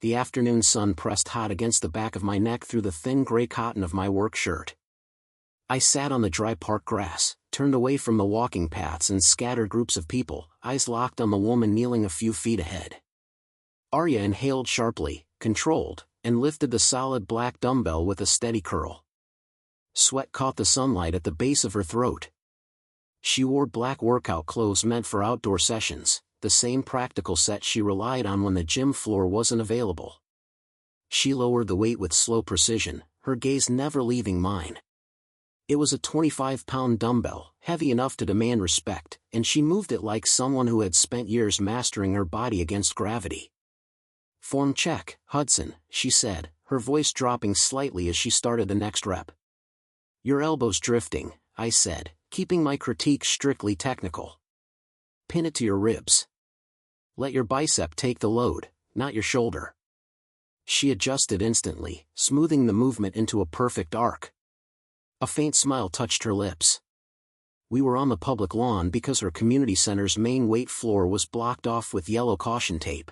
The afternoon sun pressed hot against the back of my neck through the thin gray cotton of my work shirt. I sat on the dry park grass, turned away from the walking paths and scattered groups of people, eyes locked on the woman kneeling a few feet ahead. Arya inhaled sharply, controlled, and lifted the solid black dumbbell with a steady curl. Sweat caught the sunlight at the base of her throat. She wore black workout clothes meant for outdoor sessions, the same practical set she relied on when the gym floor wasn't available. She lowered the weight with slow precision, her gaze never leaving mine. It was a 25-pound dumbbell, heavy enough to demand respect, and she moved it like someone who had spent years mastering her body against gravity. "Form check, Hudson," she said, her voice dropping slightly as she started the next rep. "Your elbow's drifting," I said, keeping my critique strictly technical. "Pin it to your ribs. Let your bicep take the load, not your shoulder." She adjusted instantly, smoothing the movement into a perfect arc. A faint smile touched her lips. We were on the public lawn because her community center's main weight floor was blocked off with yellow caution tape.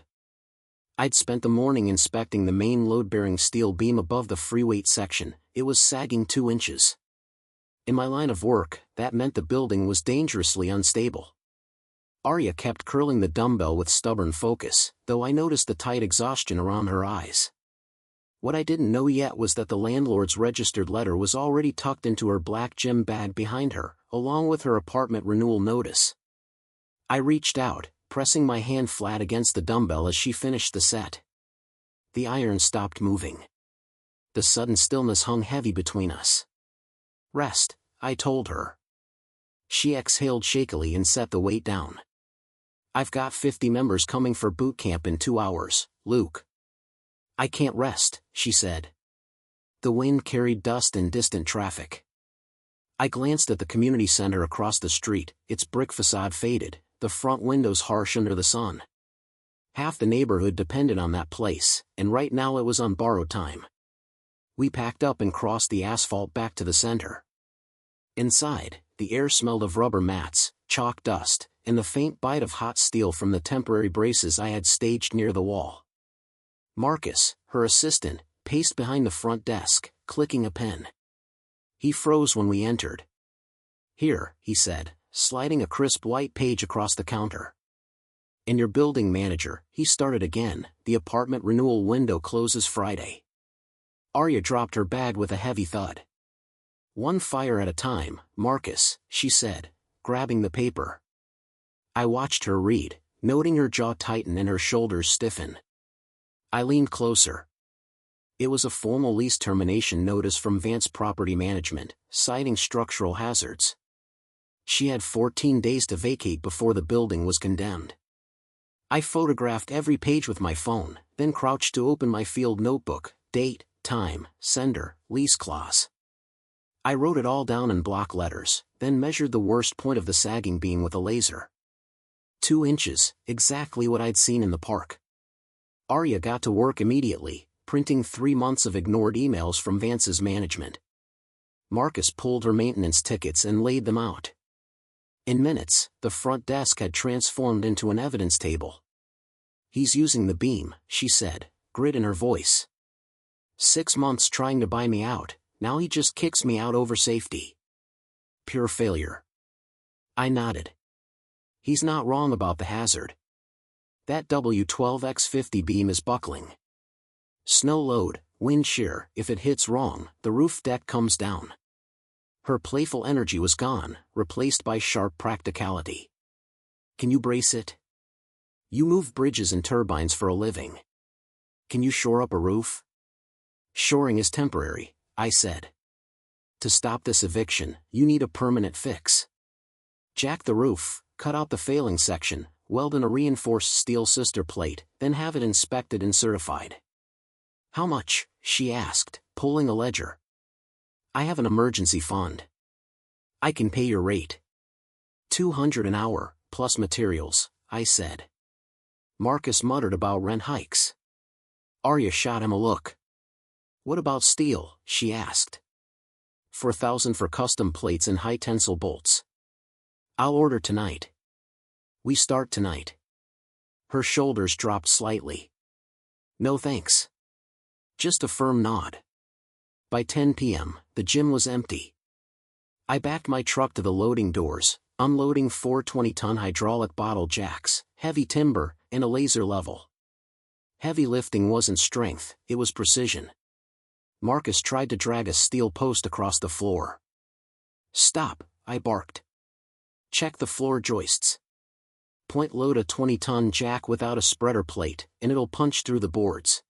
I'd spent the morning inspecting the main load-bearing steel beam above the free weight section. It was sagging 2 inches. In my line of work, that meant the building was dangerously unstable. Arya kept curling the dumbbell with stubborn focus, though I noticed the tight exhaustion around her eyes. What I didn't know yet was that the landlord's registered letter was already tucked into her black gym bag behind her, along with her apartment renewal notice. I reached out, pressing my hand flat against the dumbbell as she finished the set. The iron stopped moving. The sudden stillness hung heavy between us. "Rest," I told her. She exhaled shakily and set the weight down. "I've got 50 members coming for boot camp in 2 hours, Luke." "I can't rest," she said. The wind carried dust and distant traffic. I glanced at the community center across the street, its brick facade faded, the front windows harsh under the sun. Half the neighborhood depended on that place, and right now it was on borrowed time. We packed up and crossed the asphalt back to the center. Inside, the air smelled of rubber mats, chalk dust, and the faint bite of hot steel from the temporary braces I had staged near the wall. Marcus, her assistant, paced behind the front desk, clicking a pen. He froze when we entered. "Here," he said, sliding a crisp white page across the counter. "And your building manager," he started again, "the apartment renewal window closes Friday." Arya dropped her bag with a heavy thud. "One fire at a time, Marcus," she said, grabbing the paper. I watched her read, noting her jaw tighten and her shoulders stiffen. I leaned closer. It was a formal lease termination notice from Vance Property Management, citing structural hazards. She had 14 days to vacate before the building was condemned. I photographed every page with my phone, then crouched to open my field notebook, date, time, sender, lease clause. I wrote it all down in block letters, then measured the worst point of the sagging beam with a laser. 2 inches, exactly what I'd seen in the park. Arya got to work immediately, printing 3 months of ignored emails from Vance's management. Marcus pulled her maintenance tickets and laid them out. In minutes, the front desk had transformed into an evidence table. "He's using the beam," she said, grit in her voice. 6 months trying to buy me out, now he just kicks me out over safety. Pure failure. I nodded. He's not wrong about the hazard. That W12X50 beam is buckling. Snow load, wind shear, if it hits wrong, the roof deck comes down. Her playful energy was gone, replaced by sharp practicality. "Can you brace it? You move bridges and turbines for a living. Can you shore up a roof?" "Shoring is temporary," I said. "To stop this eviction, you need a permanent fix. Jack the roof, cut out the failing section, weld in a reinforced steel sister plate, then have it inspected and certified." "How much?" she asked, pulling a ledger. "I have an emergency fund. I can pay your rate." $200 an hour, plus materials, I said. Marcus muttered about rent hikes. Arya shot him a look. "What about steel?" she asked. $4,000 for custom plates and high tensile bolts. "I'll order tonight." "We start tonight." Her shoulders dropped slightly. No thanks. Just a firm nod. By 10 p.m., the gym was empty. I backed my truck to the loading doors, unloading 4 20-ton hydraulic bottle jacks, heavy timber, and a laser level. Heavy lifting wasn't strength, it was precision. Marcus tried to drag a steel post across the floor. Stop, I barked. Check the floor joists. Point load a 20-ton jack without a spreader plate, and it'll punch through the boards.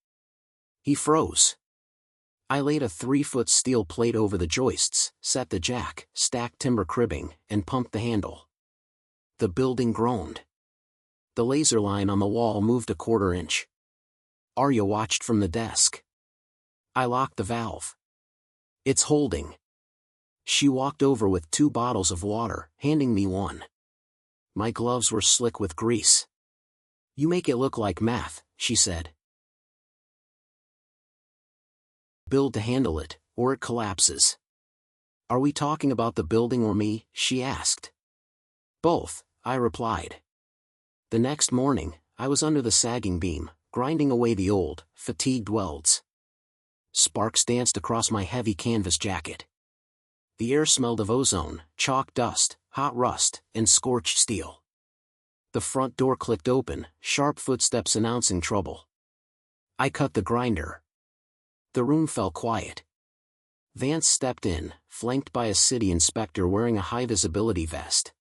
He froze. I laid a 3-foot steel plate over the joists, set the jack, stacked timber cribbing, and pumped the handle. The building groaned. The laser line on the wall moved a 1/4 inch. Arya watched from the desk. I locked the valve. It's holding. She walked over with 2 bottles of water, handing me one. My gloves were slick with grease. You make it look like math, she said. Build to handle it, or it collapses. Are we talking about the building or me? She asked. Both, I replied. The next morning, I was under the sagging beam, grinding away the old, fatigued welds. Sparks danced across my heavy canvas jacket. The air smelled of ozone, chalk dust, hot rust, and scorched steel. The front door clicked open, sharp footsteps announcing trouble. I cut the grinder. The room fell quiet. Vance stepped in, flanked by a city inspector wearing a high-visibility vest.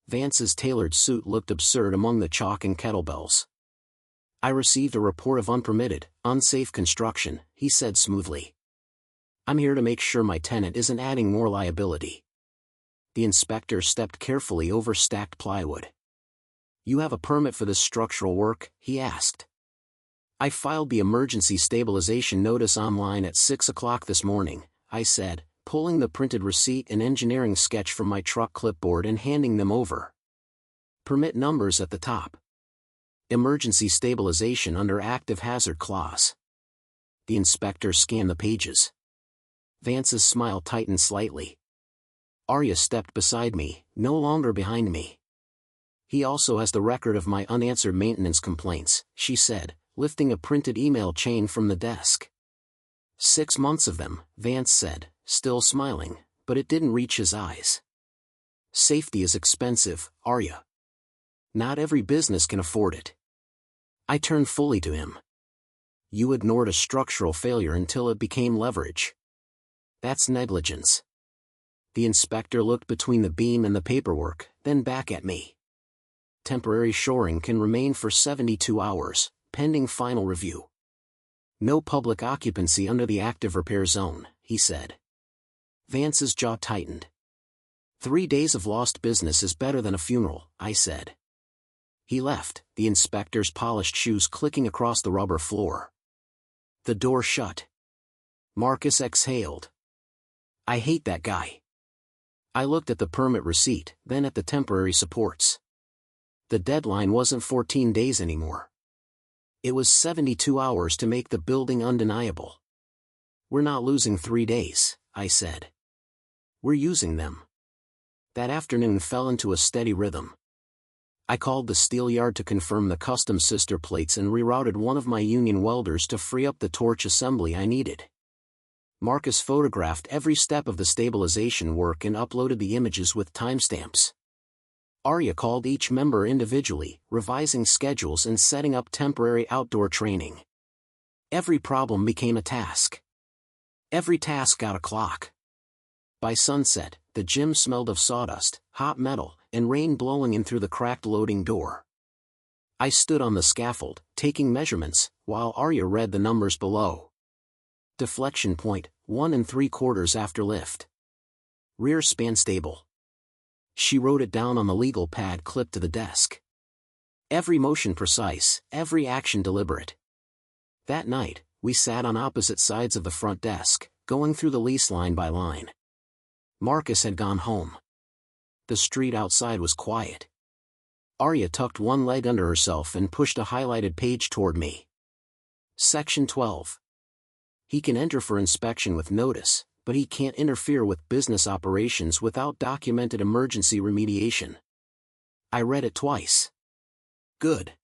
Vance's tailored suit looked absurd among the chalk and kettlebells. I received a report of unpermitted, unsafe construction, he said smoothly. I'm here to make sure my tenant isn't adding more liability. The inspector stepped carefully over stacked plywood. You have a permit for this structural work? He asked. I filed the emergency stabilization notice online at 6 o'clock this morning, I said, pulling the printed receipt and engineering sketch from my truck clipboard and handing them over. Permit numbers at the top. Emergency stabilization under active hazard clause. The inspector scanned the pages. Vance's smile tightened slightly. Arya stepped beside me, no longer behind me. He also has the record of my unanswered maintenance complaints, she said, lifting a printed email chain from the desk. 6 months of them, Vance said, still smiling, but it didn't reach his eyes. Safety is expensive, Arya. Not every business can afford it. I turned fully to him. You ignored a structural failure until it became leverage. That's negligence. The inspector looked between the beam and the paperwork, then back at me. Temporary shoring can remain for 72 hours, pending final review. No public occupancy under the active repair zone, he said. Vance's jaw tightened. 3 days of lost business is better than a funeral, I said. He left, the inspector's polished shoes clicking across the rubber floor. The door shut. Marcus exhaled. I hate that guy. I looked at the permit receipt, then at the temporary supports. The deadline wasn't 14 days anymore. It was 72 hours to make the building undeniable. We're not losing 3 days, I said. We're using them. That afternoon fell into a steady rhythm. I called the steel yard to confirm the custom sister plates and rerouted one of my union welders to free up the torch assembly I needed. Marcus photographed every step of the stabilization work and uploaded the images with timestamps. Arya called each member individually, revising schedules and setting up temporary outdoor training. Every problem became a task. Every task got a clock. By sunset, the gym smelled of sawdust, hot metal, and rain blowing in through the cracked loading door. I stood on the scaffold, taking measurements, while Arya read the numbers below. Deflection point, 1 3/4 after lift. Rear span stable. She wrote it down on the legal pad clipped to the desk. Every motion precise, every action deliberate. That night, we sat on opposite sides of the front desk, going through the lease line by line. Marcus had gone home. The street outside was quiet. Arya tucked one leg under herself and pushed a highlighted page toward me. Section 12. He can enter for inspection with notice, but he can't interfere with business operations without documented emergency remediation. I read it twice. Good.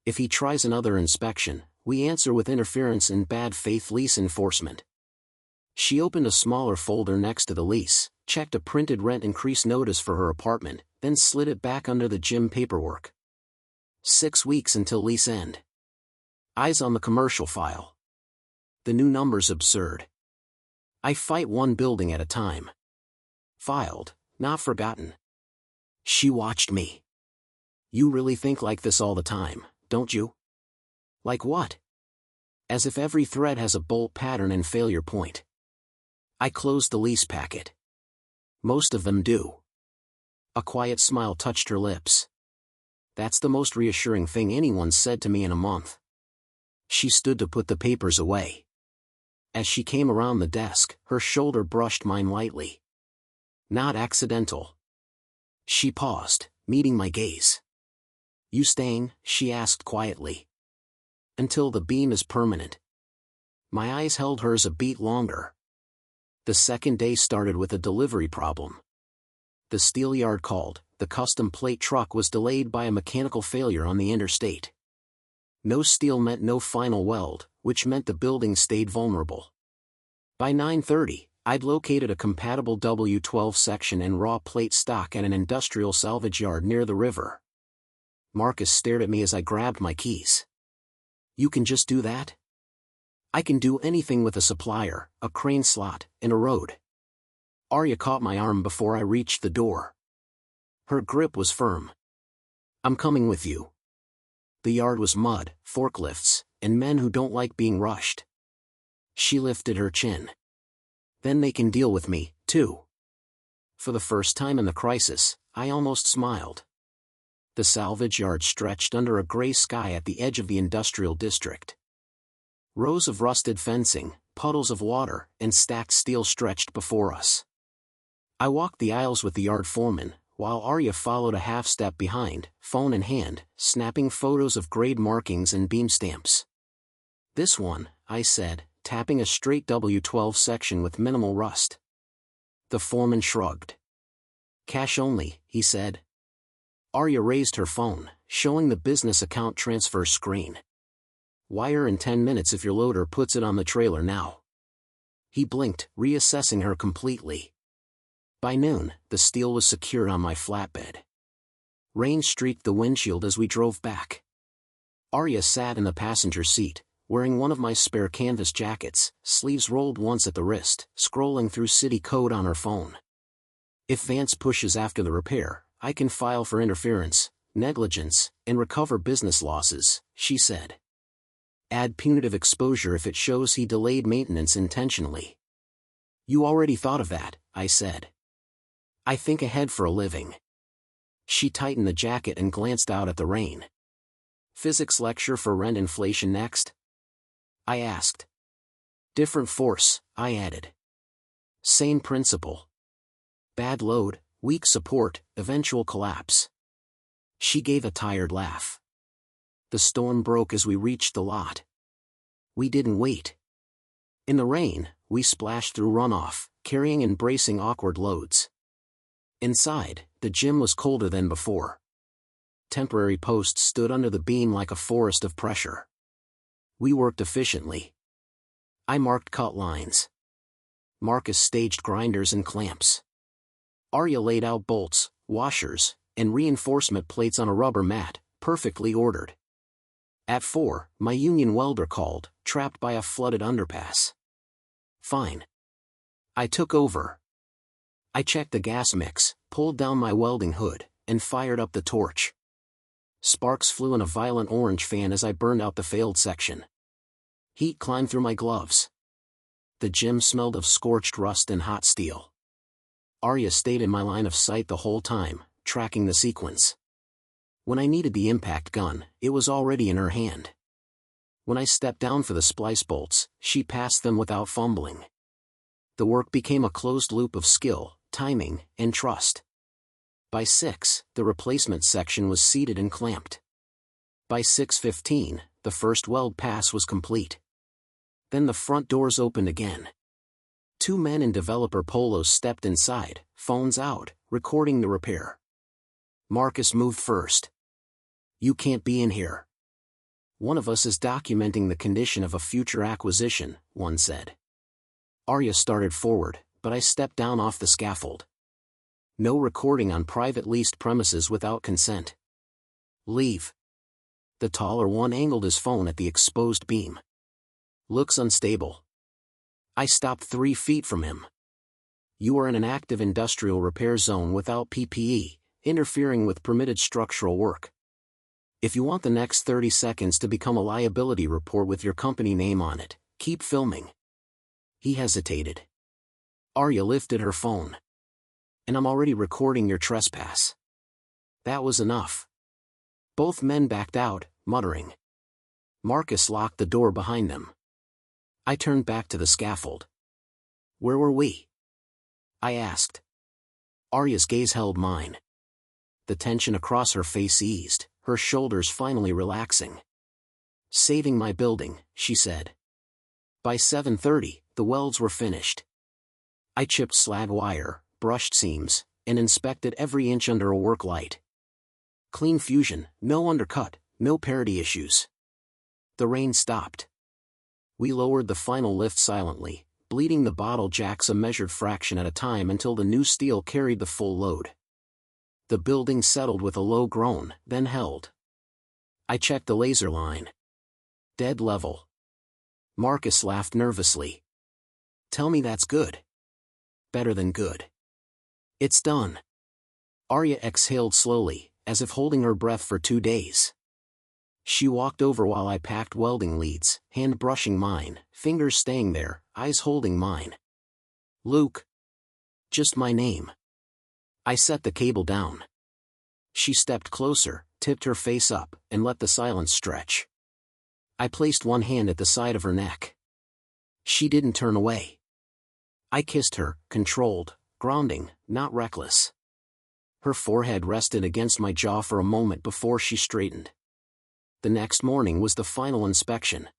If he tries another inspection, we answer with interference and bad faith lease enforcement. She opened a smaller folder next to the lease, checked a printed rent increase notice for her apartment, then slid it back under the gym paperwork. 6 weeks until lease end. Eyes on the commercial file. The new number's absurd. I fight one building at a time. Filed, not forgotten. She watched me. You really think like this all the time, don't you? Like what? As if every thread has a bolt pattern and failure point. I closed the lease packet. Most of them do. A quiet smile touched her lips. That's the most reassuring thing anyone's said to me in a month. She stood to put the papers away. As she came around the desk, her shoulder brushed mine lightly. Not accidental. She paused, meeting my gaze. You staying? She asked quietly. Until the beam is permanent. My eyes held hers a beat longer. The second day started with a delivery problem. The steel yard called, the custom plate truck was delayed by a mechanical failure on the interstate. No steel meant no final weld, which meant the building stayed vulnerable. By 9:30, I'd located a compatible W12 section and raw plate stock at an industrial salvage yard near the river. Marcus stared at me as I grabbed my keys. You can just do that? I can do anything with a supplier, a crane slot, and a road. Arya caught my arm before I reached the door. Her grip was firm. I'm coming with you. The yard was mud, forklifts, and men who don't like being rushed. She lifted her chin. Then they can deal with me, too. For the first time in the crisis, I almost smiled. The salvage yard stretched under a gray sky at the edge of the industrial district. Rows of rusted fencing, puddles of water, and stacked steel stretched before us. I walked the aisles with the yard foreman, while Arya followed a half-step behind, phone in hand, snapping photos of grade markings and beam stamps. This one, I said, tapping a straight W12 section with minimal rust. The foreman shrugged. Cash only, he said. Arya raised her phone, showing the business account transfer screen. Wire in 10 minutes if your loader puts it on the trailer now. He blinked, reassessing her completely. By noon, the steel was secured on my flatbed. Rain streaked the windshield as we drove back. Arya sat in the passenger seat, wearing one of my spare canvas jackets, sleeves rolled once at the wrist, scrolling through city code on her phone. If Vance pushes after the repair, I can file for interference, negligence, and recover business losses, she said. Add punitive exposure if it shows he delayed maintenance intentionally. You already thought of that, I said. I think ahead for a living. She tightened the jacket and glanced out at the rain. Physics lecture for rent inflation next? I asked. Different force, I added. Same principle. Bad load, weak support, eventual collapse. She gave a tired laugh. The storm broke as we reached the lot. We didn't wait. In the rain, we splashed through runoff, carrying and bracing awkward loads. Inside, the gym was colder than before. Temporary posts stood under the beam like a forest of pressure. We worked efficiently. I marked cut lines. Marcus staged grinders and clamps. Arya laid out bolts, washers, and reinforcement plates on a rubber mat, perfectly ordered. At 4, my union welder called, trapped by a flooded underpass. Fine. I took over. I checked the gas mix, pulled down my welding hood, and fired up the torch. Sparks flew in a violent orange fan as I burned out the failed section. Heat climbed through my gloves. The gym smelled of scorched rust and hot steel. Arya stayed in my line of sight the whole time, tracking the sequence. When I needed the impact gun, it was already in her hand. When I stepped down for the splice bolts, she passed them without fumbling. The work became a closed loop of skill, timing, and trust. By 6, the replacement section was seated and clamped. By 6:15, the first weld pass was complete. Then the front doors opened again. 2 men in developer polos stepped inside, phones out, recording the repair. Marcus moved first. You can't be in here. One of us is documenting the condition of a future acquisition, one said. Arya started forward, but I stepped down off the scaffold. No recording on private leased premises without consent. Leave. The taller one angled his phone at the exposed beam. Looks unstable. I stopped 3 feet from him. You are in an active industrial repair zone without PPE, interfering with permitted structural work. If you want the next 30 seconds to become a liability report with your company name on it, keep filming. He hesitated. Arya lifted her phone. And I'm already recording your trespass. That was enough. Both men backed out, muttering. Marcus locked the door behind them. I turned back to the scaffold. Where were we? I asked. Arya's gaze held mine. The tension across her face eased, her shoulders finally relaxing. Saving my building, she said. By 7:30, the welds were finished. I chipped slag wire, brushed seams, and inspected every inch under a work light. Clean fusion, no undercut, no parity issues. The rain stopped. We lowered the final lift silently, bleeding the bottle jacks a measured fraction at a time until the new steel carried the full load. The building settled with a low groan, then held. I checked the laser line. Dead level. Marcus laughed nervously. Tell me that's good. Better than good. It's done. Arya exhaled slowly, as if holding her breath for 2 days. She walked over while I packed welding leads, hand brushing mine, fingers staying there, eyes holding mine. Luke. Just my name. I set the cable down. She stepped closer, tipped her face up, and let the silence stretch. I placed one hand at the side of her neck. She didn't turn away. I kissed her, controlled, grounding, not reckless. Her forehead rested against my jaw for a moment before she straightened. The next morning was the final inspection.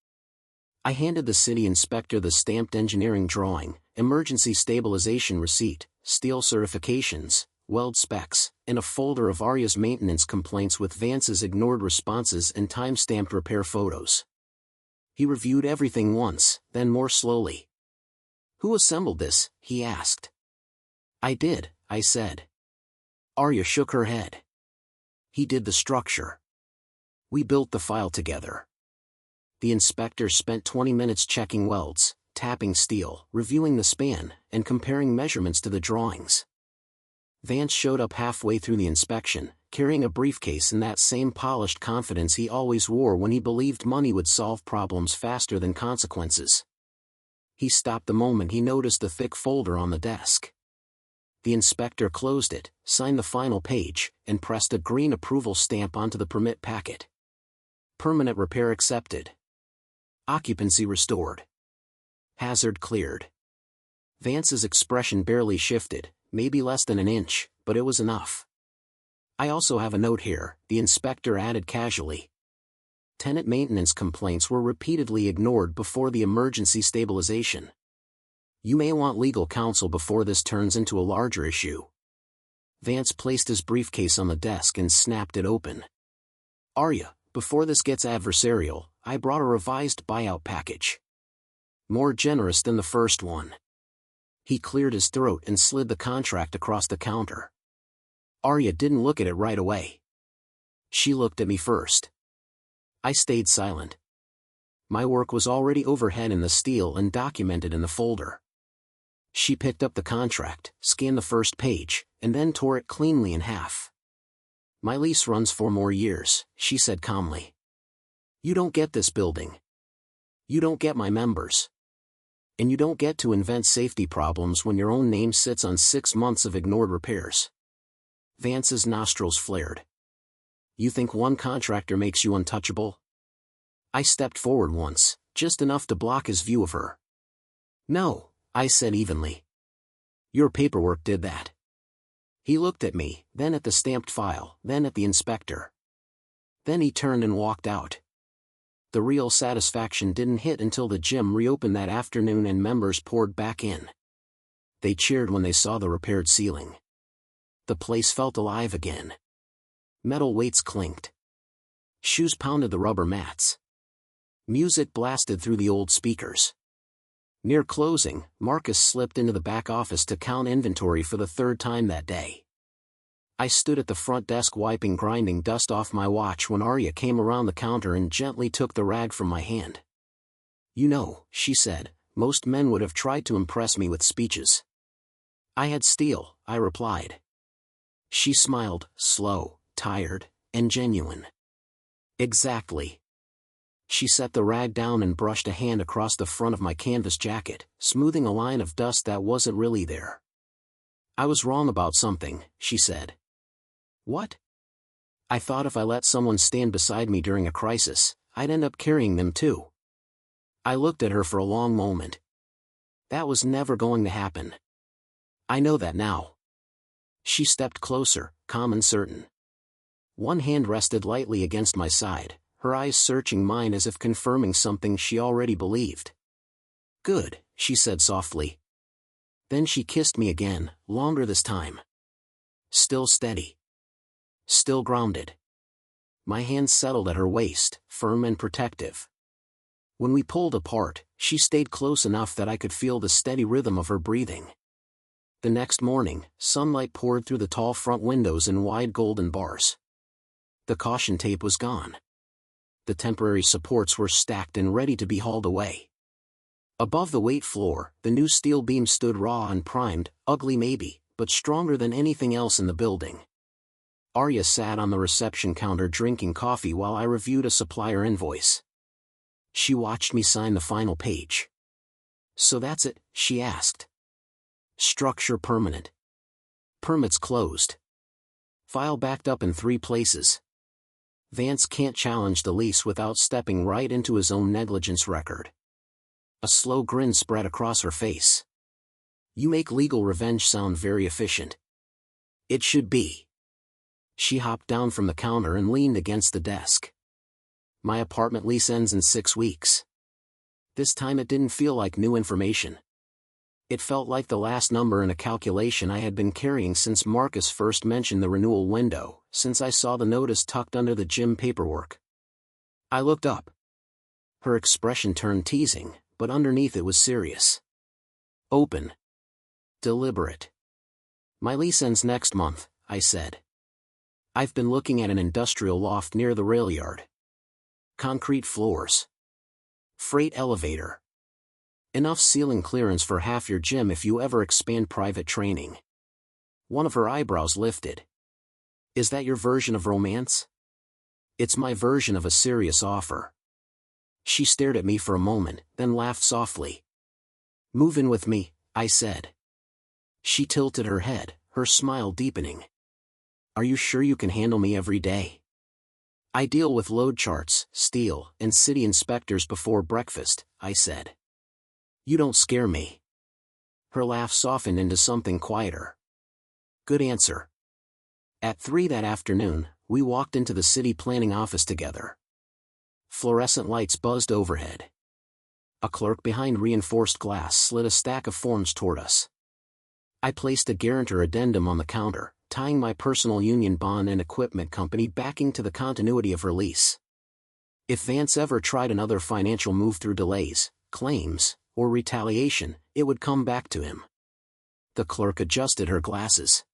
I handed the city inspector the stamped engineering drawing, emergency stabilization receipt, steel certifications, weld specs, and a folder of Arya's maintenance complaints with Vance's ignored responses and time-stamped repair photos. He reviewed everything once, then more slowly. Who assembled this? He asked. I did, I said. Arya shook her head. He did the structure. We built the file together. The inspector spent 20 minutes checking welds, tapping steel, reviewing the span, and comparing measurements to the drawings. Vance showed up halfway through the inspection, carrying a briefcase and that same polished confidence he always wore when he believed money would solve problems faster than consequences. He stopped the moment he noticed the thick folder on the desk. The inspector closed it, signed the final page, and pressed a green approval stamp onto the permit packet. Permanent repair accepted. Occupancy restored. Hazard cleared. Vance's expression barely shifted, maybe less than an inch, but it was enough. I also have a note here, the inspector added casually. Tenant maintenance complaints were repeatedly ignored before the emergency stabilization. You may want legal counsel before this turns into a larger issue. Vance placed his briefcase on the desk and snapped it open. Arya, before this gets adversarial, I brought a revised buyout package. More generous than the first one. He cleared his throat and slid the contract across the counter. Arya didn't look at it right away. She looked at me first. I stayed silent. My work was already overhead in the steel and documented in the folder. She picked up the contract, scanned the first page, and then tore it cleanly in half. My lease runs 4 more years, she said calmly. You don't get this building. You don't get my members. And you don't get to invent safety problems when your own name sits on 6 months of ignored repairs. Vance's nostrils flared. You think one contractor makes you untouchable? I stepped forward once, just enough to block his view of her. No, I said evenly. Your paperwork did that. He looked at me, then at the stamped file, then at the inspector. Then he turned and walked out. The real satisfaction didn't hit until the gym reopened that afternoon and members poured back in. They cheered when they saw the repaired ceiling. The place felt alive again. Metal weights clinked. Shoes pounded the rubber mats. Music blasted through the old speakers. Near closing, Marcus slipped into the back office to count inventory for the third time that day. I stood at the front desk wiping grinding dust off my watch when Arya came around the counter and gently took the rag from my hand. "You know," she said, "most men would have tried to impress me with speeches." "I had steel," I replied. She smiled, slow, tired, and genuine. "Exactly." She set the rag down and brushed a hand across the front of my canvas jacket, smoothing a line of dust that wasn't really there. "I was wrong about something," she said. "What?" "I thought if I let someone stand beside me during a crisis, I'd end up carrying them too." I looked at her for a long moment. That was never going to happen. "I know that now." She stepped closer, calm and certain. One hand rested lightly against my side, her eyes searching mine as if confirming something she already believed. "Good," she said softly. Then she kissed me again, longer this time. Still steady. Still grounded. My hands settled at her waist, firm and protective. When we pulled apart, she stayed close enough that I could feel the steady rhythm of her breathing. The next morning, sunlight poured through the tall front windows in wide golden bars. The caution tape was gone. The temporary supports were stacked and ready to be hauled away. Above the weight floor, the new steel beam stood raw and primed, ugly maybe, but stronger than anything else in the building. Arya sat on the reception counter drinking coffee while I reviewed a supplier invoice. She watched me sign the final page. "So that's it?" she asked. "Structure permanent. Permits closed. File backed up in 3 places. Vance can't challenge the lease without stepping right into his own negligence record." A slow grin spread across her face. "You make legal revenge sound very efficient." "It should be." She hopped down from the counter and leaned against the desk. "My apartment lease ends in 6 weeks. This time it didn't feel like new information. It felt like the last number in a calculation I had been carrying since Marcus first mentioned the renewal window, since I saw the notice tucked under the gym paperwork. I looked up. Her expression turned teasing, but underneath it was serious. Open. Deliberate. "My lease ends next month," I said. "I've been looking at an industrial loft near the rail yard. Concrete floors. Freight elevator. Enough ceiling clearance for half your gym if you ever expand private training." One of her eyebrows lifted. "Is that your version of romance?" "It's my version of a serious offer." She stared at me for a moment, then laughed softly. "Move in with me," I said. She tilted her head, her smile deepening. "Are you sure you can handle me every day?" "I deal with load charts, steel, and city inspectors before breakfast," I said. "You don't scare me." Her laugh softened into something quieter. "Good answer." At 3 that afternoon, we walked into the city planning office together. Fluorescent lights buzzed overhead. A clerk behind reinforced glass slid a stack of forms toward us. I placed a guarantor addendum on the counter, tying my personal union bond and equipment company backing to the continuity of her lease. If Vance ever tried another financial move through delays, claims, or retaliation, it would come back to him. The clerk adjusted her glasses.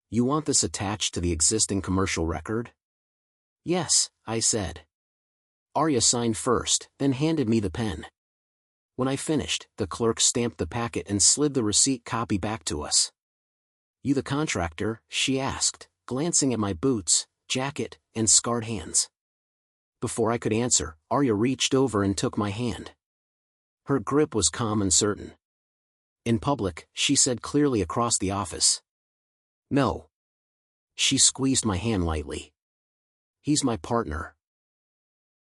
"You want this attached to the existing commercial record?" "Yes," I said. Arya signed first, then handed me the pen. When I finished, the clerk stamped the packet and slid the receipt copy back to us. "You the contractor?" she asked, glancing at my boots, jacket, and scarred hands. Before I could answer, Arya reached over and took my hand. Her grip was calm and certain. "In public," she said clearly across the office. "No." She squeezed my hand lightly. "He's my partner."